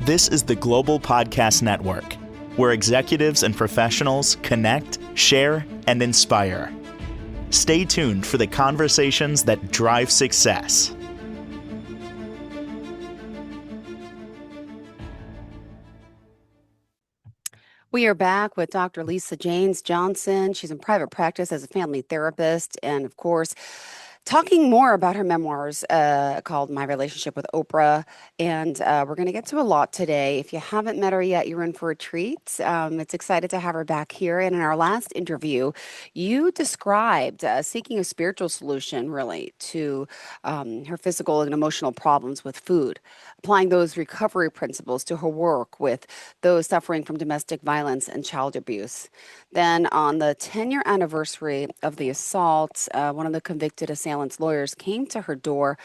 This is the Global Podcast Network, where executives and professionals connect, share, and inspire. Stay tuned for the conversations that drive success. We are back with Dr. Lisa Janes Johnson. She's in private practice as a family therapist, and of course, talking more about her memoirs called My Relationship with Oprah. And we're going to get to a lot today. If you haven't met her yet, you're in for a treat. It's excited to have her back here. And in our last interview, you described seeking a spiritual solution, really, to her physical and emotional problems with food, applying those recovery principles to her work with those suffering from domestic violence and child abuse. Then, on the 10-year anniversary of the assault, one of the convicted assailant's lawyers came to her door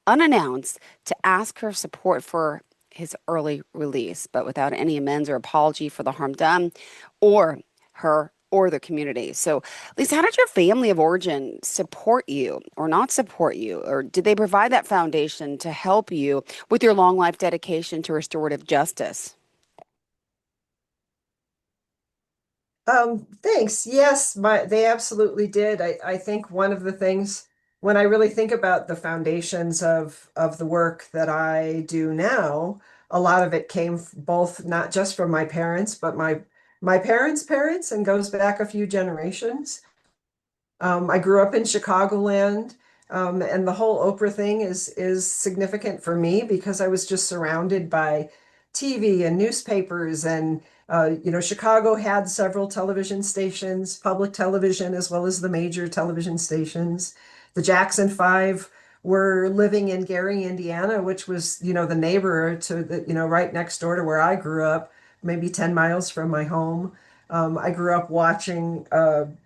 unannounced to ask her support for his early release, but without any amends or apology for the harm done or her or the community. So, Lisa, how did your family of origin support you or not support you? Or did they provide that foundation to help you with your long life dedication to restorative justice? Thanks. Yes, they absolutely did. I think one of the things when I really think about the foundations of the work that I do now, a lot of it came both not just from my parents, but my parents' parents and goes back a few generations. I grew up in Chicagoland, and the whole Oprah thing is significant for me because I was just surrounded by TV and newspapers, and Chicago had several television stations, public television as well as the major television stations. The Jackson Five were living in Gary, Indiana, which was the neighbor to the right next door to where I grew up, maybe 10 miles from my home. I grew up watching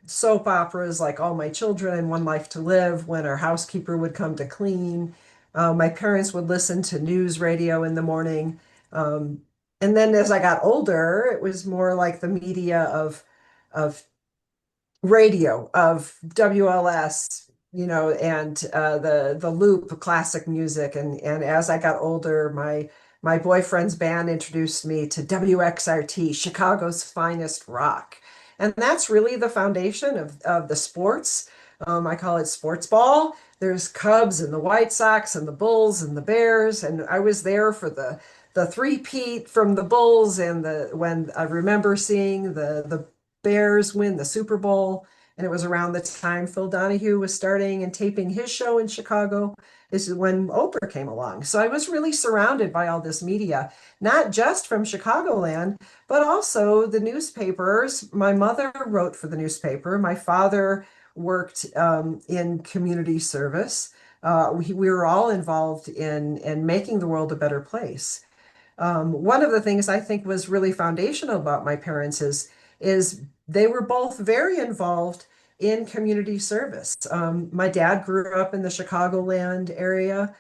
soap operas like All My Children and One Life to Live when our housekeeper would come to clean. My parents would listen to news radio in the morning. Um, and then as I got older, it was more like the media of radio, of WLS, and the loop, classic music. And as I got older, my boyfriend's band introduced me to WXRT, Chicago's finest rock. And that's really the foundation of the sports. I call it sports ball. There's Cubs and the White Sox and the Bulls and the Bears. And I was there for the three-peat from the Bulls and the when I remember seeing the Bears win the Super Bowl. And it was around the time Phil Donahue was starting and taping his show in Chicago. This is when Oprah came along. So I was really surrounded by all this media, not just from Chicagoland, but also the newspapers. My mother wrote for the newspaper. My father worked in community service. We were all involved in making the world a better place. One of the things I think was really foundational about my parents is they were both very involved in community service. My dad grew up in the Chicagoland area,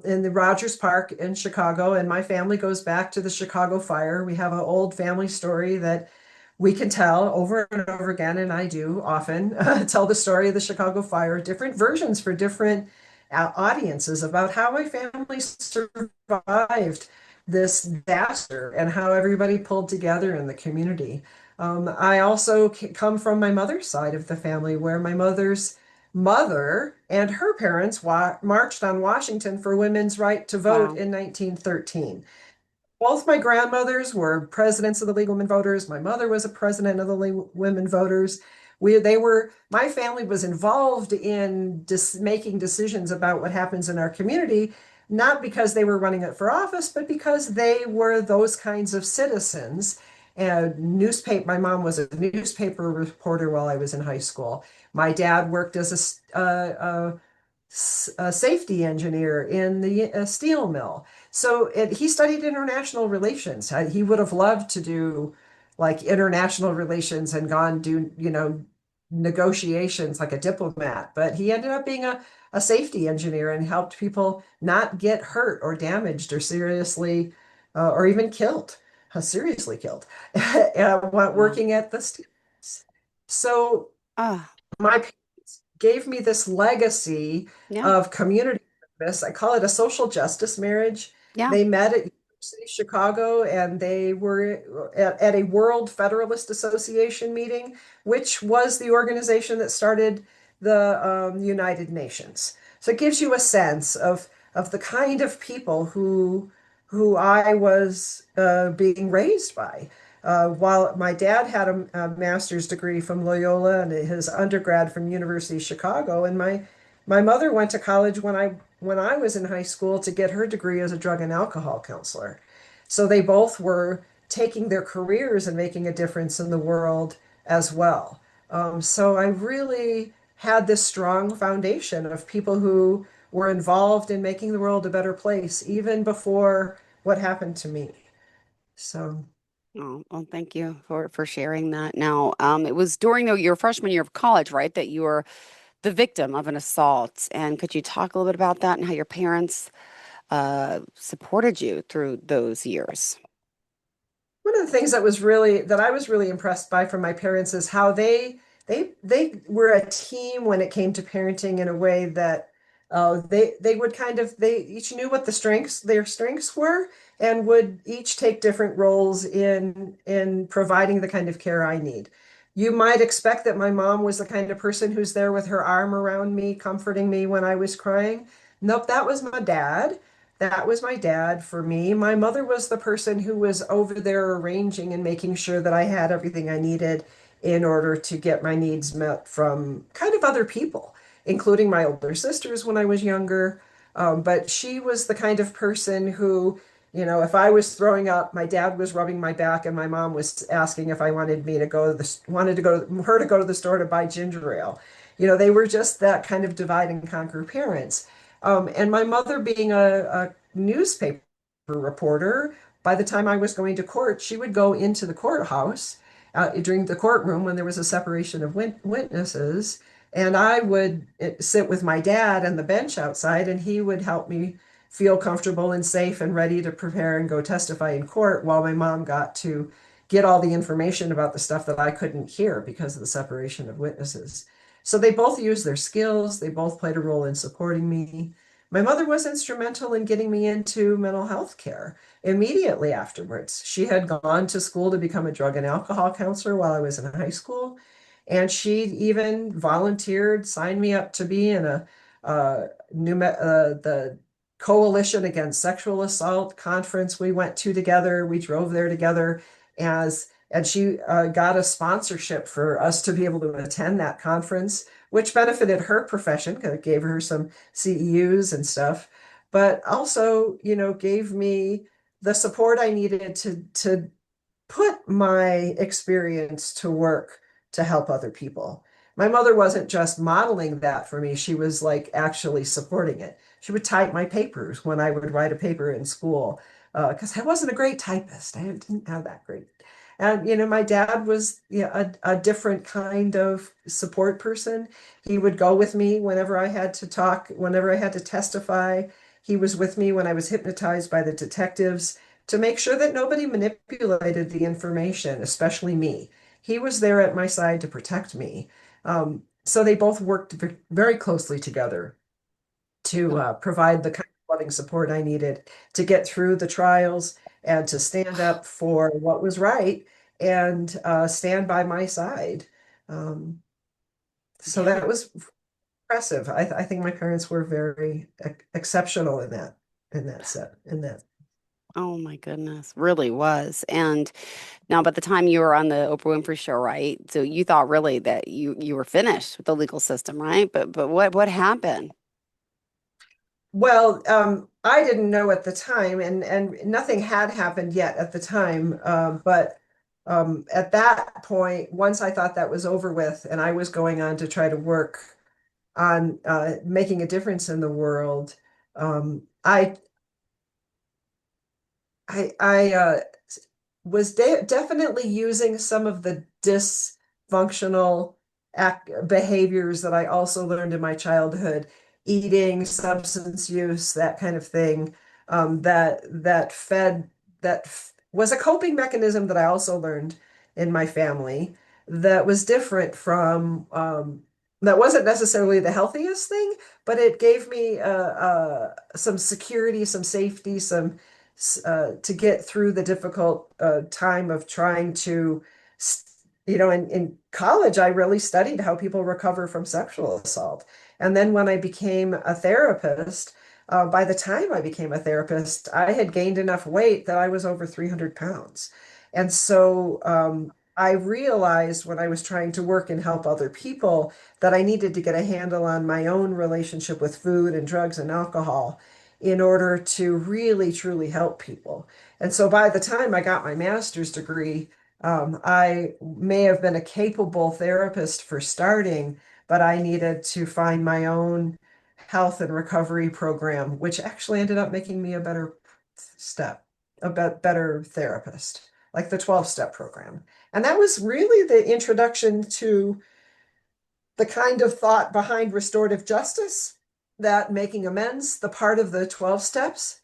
in the Rogers Park in Chicago, and my family goes back to the Chicago fire. We have an old family story that we can tell over and over again, and I do often tell the story of the Chicago fire, different versions for different audiences about how my family survived this disaster and how everybody pulled together in the community. I also come from my mother's side of the family, where my mother's mother and her parents marched on Washington for women's right to vote Wow. in 1913. Both my grandmothers were presidents of the League of Women Voters. My mother was a president of the League of Women Voters. My family was involved in making decisions about what happens in our community, not because they were running it for office, but because they were those kinds of citizens. And my mom was a newspaper reporter while I was in high school. My dad worked as a safety engineer in the steel mill. So he studied international relations. He would have loved to do like international relations and gone do, negotiations like a diplomat, but he ended up being a safety engineer and helped people not get hurt or damaged or seriously or even killed, seriously killed, Wow. working at the steel. So Ah, my parents gave me this legacy yeah, of community service. I call it a social justice marriage. yeah. They met at University of Chicago, and they were at a World Federalist Association meeting, which was the organization that started the United Nations. So it gives you a sense of the kind of people who I was being raised by. While my dad had a master's degree from Loyola and his undergrad from University of Chicago, and my mother went to college when I was in high school to get her degree as a drug and alcohol counselor. So they both were taking their careers and making a difference in the world as well. So I really had this strong foundation of people who were involved in making the world a better place, even before what happened to me. So, Oh, well, thank you for sharing that. Now, it was during your freshman year of college, right, that you were the victim of an assault. And could you talk a little bit about that and how your parents supported you through those years? one of the things that I was really impressed by from my parents is how they were a team when it came to parenting in a way that they would they each knew what their strengths were and would each take different roles in providing the kind of care I need. You might expect that my mom was the kind of person who's there with her arm around me, comforting me when I was crying. Nope, that was my dad. That was my dad for me. My mother was the person who was over there arranging and making sure that I had everything I needed in order to get my needs met from kind of other people, including my older sisters when I was younger. But she was the kind of person who, if I was throwing up, my dad was rubbing my back, and my mom was asking if I wanted me to go to wanted to go her to go to the store to buy ginger ale. They were just that kind of divide and conquer parents. And my mother being a newspaper reporter, by the time I was going to court, she would go into the courthouse during the courtroom when there was a separation of witnesses. And I would sit with my dad on the bench outside, and he would help me feel comfortable and safe and ready to prepare and go testify in court while my mom got to get all the information about the stuff that I couldn't hear because of the separation of witnesses. So they both used their skills, they both played a role in supporting me. My mother was instrumental in getting me into mental health care immediately afterwards. She had gone to school to become a drug and alcohol counselor while I was in high school, and she even volunteered, signed me up to be in the Coalition Against Sexual Assault conference we went to together. We drove there together and she got a sponsorship for us to be able to attend that conference, which benefited her profession because it gave her some CEUs and stuff, but also, gave me the support I needed to put my experience to work to help other people. My mother wasn't just modeling that for me, she was like actually supporting it. She would type my papers when I would write a paper in school because I wasn't a great typist. I didn't have that great. And my dad was a different kind of support person. He would go with me whenever I had to talk, whenever I had to testify. He was with me when I was hypnotized by the detectives to make sure that nobody manipulated the information, especially me. He was there at my side to protect me. So they both worked very closely together to provide the kind of loving support I needed to get through the trials and to stand up for what was right and stand by my side. Um, so Yeah. that was impressive. I think my parents were very exceptional in that. Oh my goodness, really was. And now, by the time you were on the Oprah Winfrey Show, right? So you thought really that you were finished with the legal system, right? But what happened? Well, I didn't know at the time, and nothing had happened yet at the time. But at that point, once I thought that was over with, and I was going on to try to work on making a difference in the world, um, I I was definitely using some of the dysfunctional behaviors that I also learned in my childhood, eating, substance use, that kind of thing, that was a coping mechanism that I also learned in my family that was different from that wasn't necessarily the healthiest thing, but it gave me some security, some safety, to get through the difficult time of trying to, in college, I really studied how people recover from sexual assault. And then when I became a therapist, by the time I became a therapist, I had gained enough weight that I was over 300 pounds. And so I realized when I was trying to work and help other people that I needed to get a handle on my own relationship with food and drugs and alcohol in order to really, truly help people. And so by the time I got my master's degree, I may have been a capable therapist for starting, but I needed to find my own health and recovery program, which actually ended up making me a better step, better therapist, like the 12-step program. And that was really the introduction to the kind of thought behind restorative justice, that making amends, the part of the 12 steps,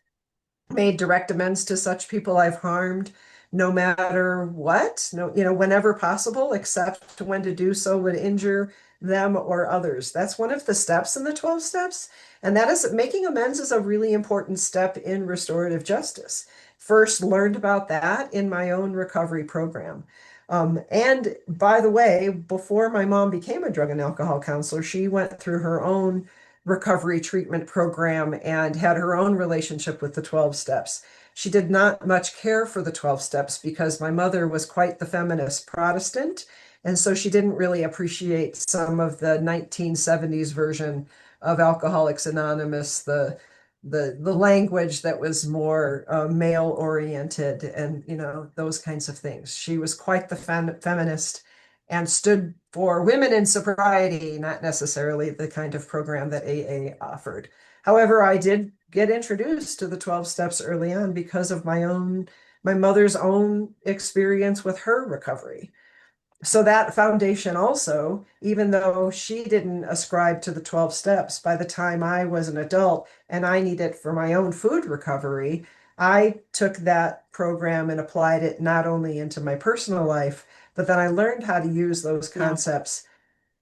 made direct amends to such people I've harmed, no matter what, no, whenever possible, except when to do so would injure them or others. That's one of the steps in the 12 steps. And that is making amends is a really important step in restorative justice. First learned about that in my own recovery program. And by the way, before my mom became a drug and alcohol counselor, she went through her own recovery treatment program and had her own relationship with the 12 steps. She did not much care for the 12 steps because my mother was quite the feminist Protestant. And so she didn't really appreciate some of the 1970s version of Alcoholics Anonymous, the language that was more male oriented and those kinds of things. She was quite the feminist and stood for women in sobriety, not necessarily the kind of program that AA offered. However, I did get introduced to the 12 steps early on because of my mother's own experience with her recovery. So that foundation also, even though she didn't ascribe to the 12 steps, by the time I was an adult and I needed for my own food recovery, I took that program and applied it not only into my personal life, but then I learned how to use those Yeah. concepts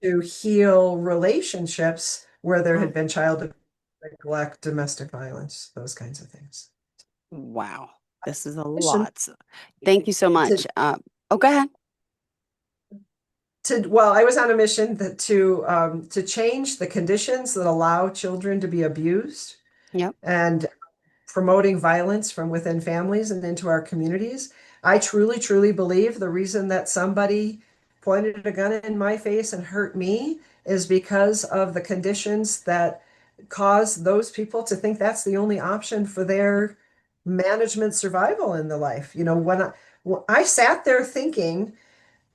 to heal relationships where there Wow. had been child neglect, domestic violence, those kinds of things. Wow. This is a Mission lot. Thank you so much. to Oh, go ahead. well, I was on a mission to change the conditions that allow children to be abused Yep. and promoting violence from within families and into our communities. I truly, truly believe the reason that somebody pointed a gun in my face and hurt me is because of the conditions that cause those people to think that's the only option for their management survival in the life. When I sat there thinking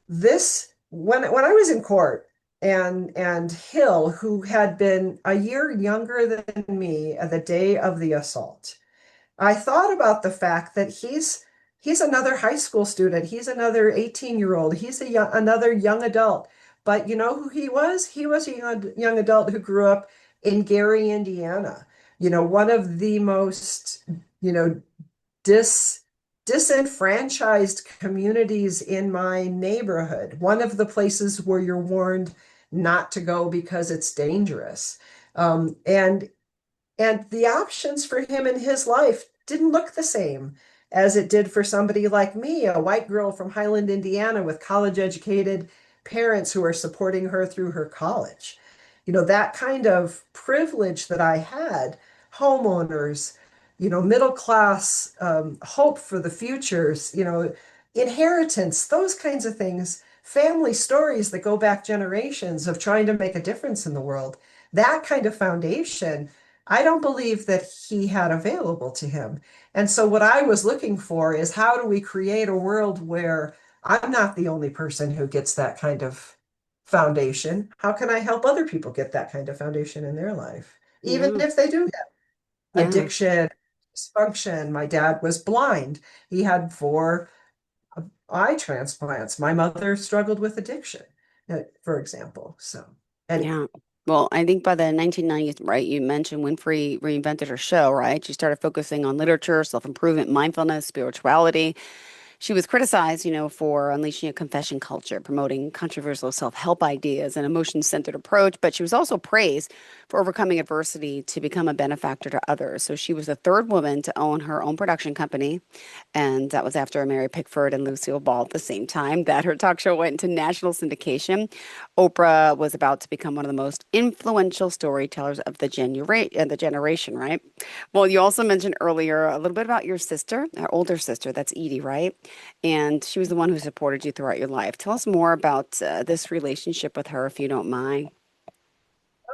this, when I was in court, and Hill, who had been a year younger than me at the day of the assault, I thought about the fact that he's another high school student. He's another 18-year-old. He's another young adult. But you know who he was? He was a young adult who grew up in Gary, Indiana. One of the most, you know, dis disenfranchised communities in my neighborhood. One of the places where you're warned not to go because it's dangerous. And the options for him in his life didn't look the same as it did for somebody like me, a white girl from Highland, Indiana, with college educated parents who are supporting her through her college. That kind of privilege that I had, homeowners, middle class, hope for the futures, inheritance, those kinds of things, family stories that go back generations of trying to make a difference in the world. That kind of foundation I don't believe that he had available to him. And so, what I was looking for is how do we create a world where I'm not the only person who gets that kind of foundation? How can I help other people get that kind of foundation in their life, even Yeah. if they do have Yeah. addiction, dysfunction? My dad was blind, he had four eye transplants. My mother struggled with addiction, for example. So, anyway. Yeah. Well, I think by the 1990s, right, you mentioned Winfrey reinvented her show, right? She started focusing on literature, self-improvement, mindfulness, spirituality. She was criticized, for unleashing a confession culture, promoting controversial self-help ideas and emotion-centered approach, but she was also praised for overcoming adversity to become a benefactor to others. So she was the third woman to own her own production company, and that was after Mary Pickford and Lucille Ball at the same time that her talk show went into national syndication. Oprah was about to become one of the most influential storytellers of the generation, right? Well, you also mentioned earlier a little bit about your sister, our older sister, that's Edie, right? And she was the one who supported you throughout your life. Tell us more about this relationship with her, if you don't mind.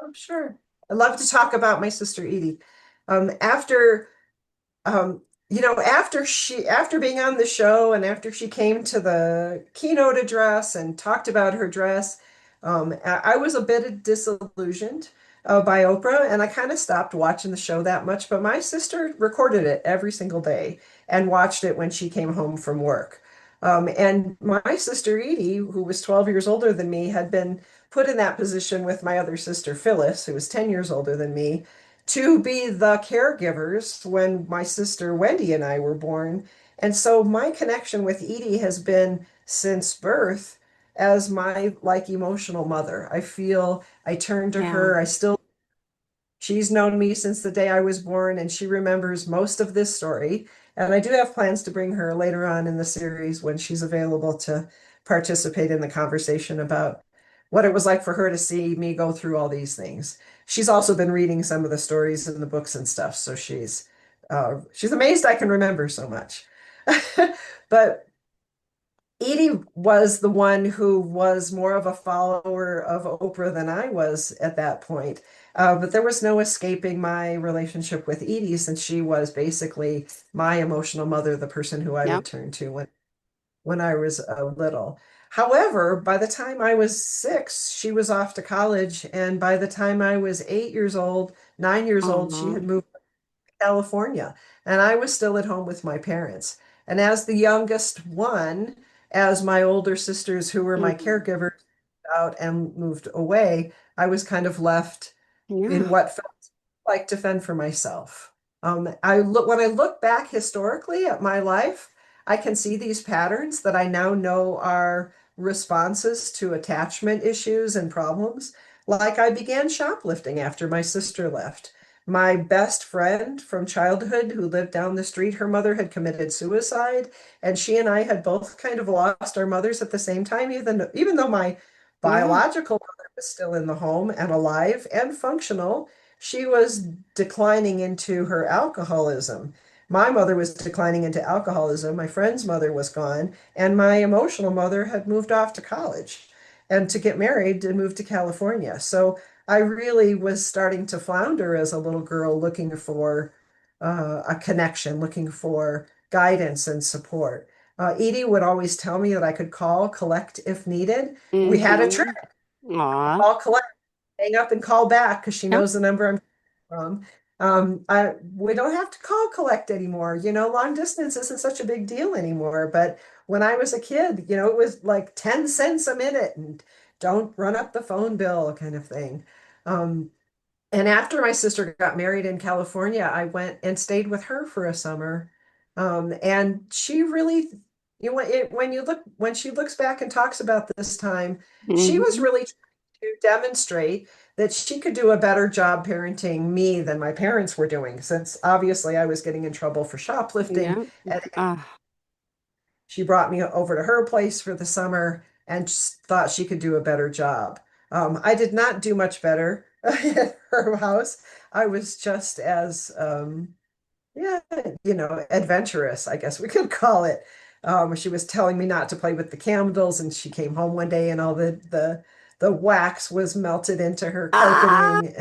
Oh, sure. I love to talk about my sister Edie. After um, after being on the show and after she came to the keynote address and talked about her dress, I was a bit disillusioned by Oprah, and I kind of stopped watching the show that much. But my sister recorded it every single day and watched it when she came home from work. And my sister Edie, who was 12 years older than me, had been put in that position with my other sister Phyllis, who was 10 years older than me, to be the caregivers when my sister Wendy and I were born. And so my connection with Edie has been since birth as my like emotional mother. I feel I turn to Yeah. her. She's known me since the day I was born, and she remembers most of this story. And I do have plans to bring her later on in the series when she's available to participate in the conversation about what it was like for her to see me go through all these things. She's also been reading some of the stories in the books and stuff, so she's amazed I can remember so much. But Edie was the one who was more of a follower of Oprah than I was at that point. But there was no escaping my relationship with Edie since she was basically my emotional mother, the person who I Yeah. would turn to when I was little. However, by the time I was 6, she was off to college. And by the time I was 8 years old, 9 years old, she Oh, had moved California, and I was still at home with my parents. And as the youngest one, as my older sisters, who were my hmm, caregivers, out and moved away, I was kind of left in yeah. what felt like to fend for myself. When I look back historically at my life, I can see these patterns that I now know are responses to attachment issues and problems. Like I began shoplifting after my sister left. My best friend from childhood who lived down the street, her mother had committed suicide, and she and I had both kind of lost our mothers at the same time, even though my Yeah. biological mother was still in the home and alive and functional. She was declining into her alcoholism. My mother was declining into alcoholism. My friend's mother was gone, and my emotional mother had moved off to college and to get married and move to California. So I really was starting to flounder as a little girl, looking for a connection, looking for guidance and support. Edie would always tell me that I could call, collect if needed. We had a trick: Mm-hmm. Aw. call, collect, hang up, and call back because she Yeah. knows the number I'm from. We don't have to call collect anymore. Long distance isn't such a big deal anymore. But when I was a kid, it was like 10 cents a minute and don't run up the phone bill kind of thing. Um, and after my sister got married in California, I went and stayed with her for a summer. And she really, when she looks back and talks about this time, she was Hmm. really trying to demonstrate that she could do a better job parenting me than my parents were doing, since obviously I was getting in trouble for shoplifting. Yeah. And Ah. she brought me over to her place for the summer and thought she could do a better job. I did not do much better at her house. I was just as, yeah, adventurous, I guess we could call it. She was telling me not to play with the candles, and she came home one day and all the wax was melted into her Ah. carpeting.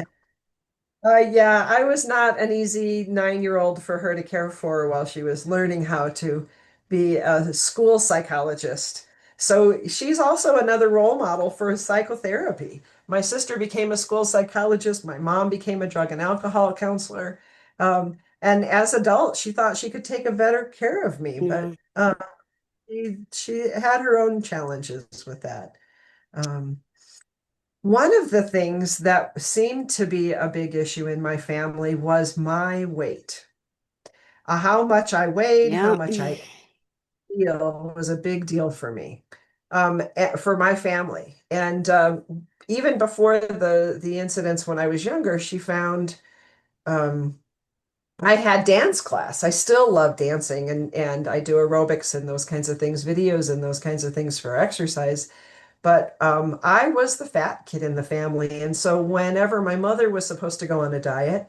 Yeah, I was not an easy 9-year-old for her to care for while she was learning how to be a school psychologist. So she's also another role model for psychotherapy. My sister became a school psychologist. My mom became a drug and alcohol counselor. And as adults, she thought she could take a better care of me, Yeah. but she had her own challenges with that. Um, one of the things that seemed to be a big issue in my family was my weight. How much I weighed, how Yeah. much I ate. was a big deal for me, for my family. And even before the incidents when I was younger, she found um, I had dance class. I still love dancing and I do aerobics and those kinds of things, videos and those kinds of things for exercise. But I was the fat kid in the family. And so whenever my mother was supposed to go on a diet,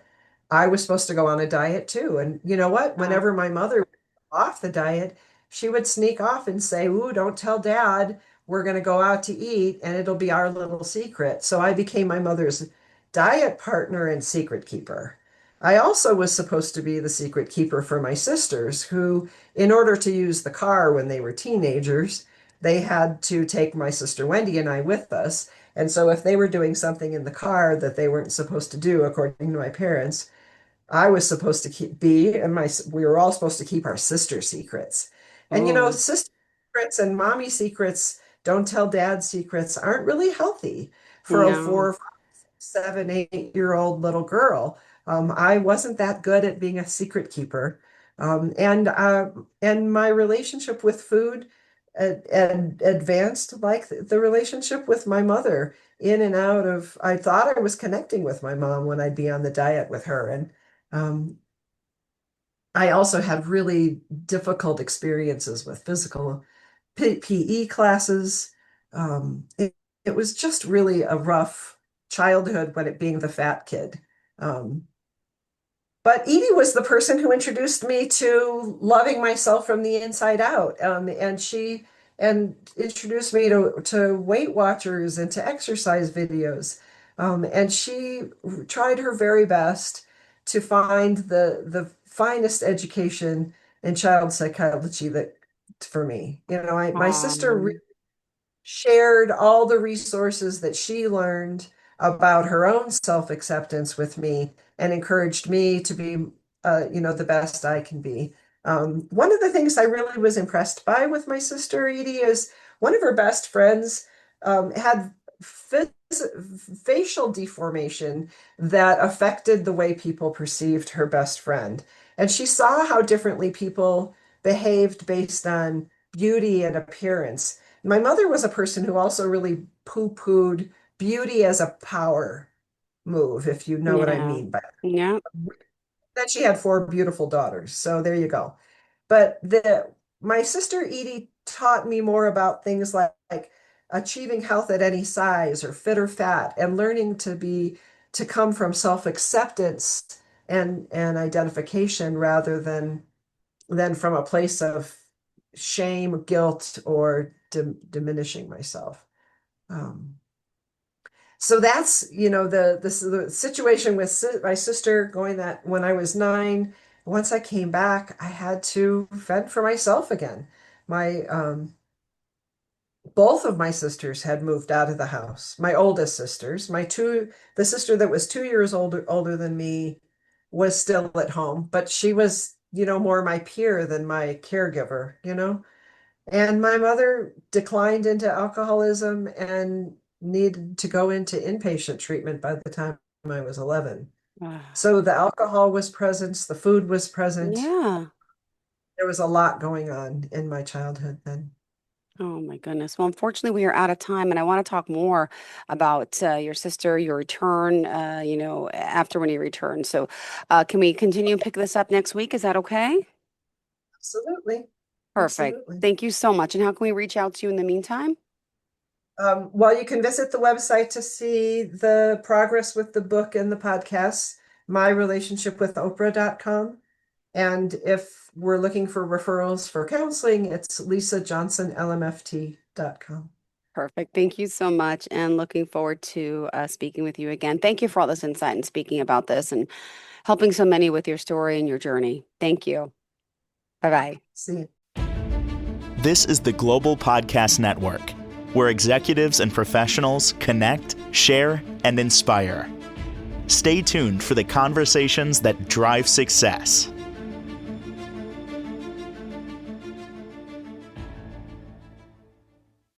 I was supposed to go on a diet too. And you know what? Wow. Whenever my mother was off the diet, she would sneak off and say, "Ooh, don't tell dad. We're going to go out to eat and it'll be our little secret." So I became my mother's diet partner and secret keeper. I also was supposed to be the secret keeper for my sisters, who, in order to use the car when they were teenagers, they had to take my sister Wendy and I with us. And so if they were doing something in the car that they weren't supposed to do, according to my parents, I was supposed to we were all supposed to keep our sister secrets. And Oh, sister secrets and mommy secrets, don't tell dad secrets aren't really healthy for a no. 4, 5, 7, 8-year-old little girl. I wasn't that good at being a secret keeper. And my relationship with food and advanced like the relationship with my mother in and out of, I thought I was connecting with my mom when I'd be on the diet with her. And um, I also had really difficult experiences with physical PE classes. It was just really a rough childhood when it being the fat kid. Um, but Edie was the person who introduced me to loving myself from the inside out. And she and introduced me to Weight Watchers and to exercise videos. And she tried her very best to find the finest education in child psychology that for me. My sister Um, shared all the resources that she learned about her own self-acceptance with me and encouraged me to be, the best I can be. One of the things I really was impressed by with my sister Edie is one of her best friends had facial deformation that affected the way people perceived her best friend. And she saw how differently people behaved based on beauty and appearance. My mother was a person who also really poo-pooed beauty as a power move, if you know what I yeah. mean by Yeah. that. Then she had 4 beautiful daughters, so there you go. But the my sister Edie taught me more about things like achieving health at any size or fit or fat and learning to come from self-acceptance and identification rather than from a place of shame, guilt, or diminishing myself. Um, so that's, the situation with my sister going that when I was 9. Once I came back, I had to fend for myself again. My Both of my sisters had moved out of the house. My oldest sisters, the sister that was 2 years older than me was still at home, but she was, more my peer than my caregiver. And my mother declined into alcoholism and needed to go into inpatient treatment by the time I was 11. So the alcohol was present, the food was present. Yeah. There was a lot going on in my childhood then. Oh my goodness. Well, unfortunately, we are out of time, and I want to talk more about your sister, your return, after when you return. So, can we continue and pick this up next week? Is that okay? Absolutely. Perfect. Absolutely. Thank you so much. And how can we reach out to you in the meantime? Well, you can visit the website to see the progress with the book and the podcast, myrelationshipwithoprah.com. And if we're looking for referrals for counseling, it's lisajohnsonlmft.com. Perfect. Thank you so much. And looking forward to speaking with you again. Thank you for all this insight and speaking about this and helping so many with your story and your journey. Thank you. Bye bye. See you. This is the Global Podcast Network, where executives and professionals connect, share, and inspire. Stay tuned for the conversations that drive success.